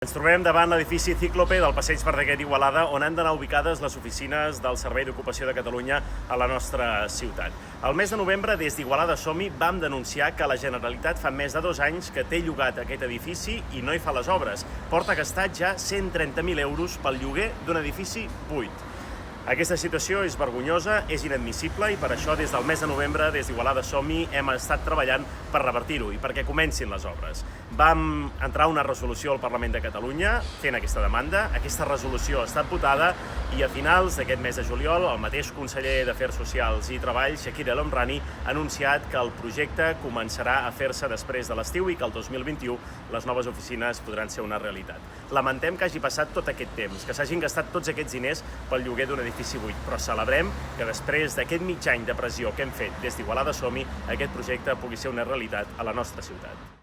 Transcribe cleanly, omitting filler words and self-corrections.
Ens trobem davant l'edifici Cíclope del Passeig Verdaguer d'Igualada, on han d'anar ubicades les oficines del Servei d'Ocupació de Catalunya a la nostra ciutat. Al mes de novembre, des d'Igualada Som-hi, vam denunciar que la Generalitat fa més de 2 anys que té llogat aquest edifici i no hi fa les obres. Porta gastat ja 130.000 euros pel lloguer d'un edifici buit. Aquesta situació és vergonyosa, és inadmissible i per això des del mes de novembre, des d'Igualada Som-hi, hem estat treballant per revertir-ho i perquè comencin les obres. Vam entrar una resolució al Parlament de Catalunya fent aquesta demanda. Aquesta resolució ha estat votada i a finals d'aquest mes de juliol el mateix conseller d'Afers Socials i Treball, Chakir El Homrani, ha anunciat que el projecte començarà a fer-se després de l'estiu i que el 2021 les noves oficines podran ser una realitat. Lamentem que hagi passat tot aquest temps, que s'hagin gastat tots aquests diners pel lloguer d'un edifici buit, però celebrem que després d'aquest mig any de pressió que hem fet des d'Igualada Som-hi, aquest projecte pugui ser una realitat a la nostra ciutat.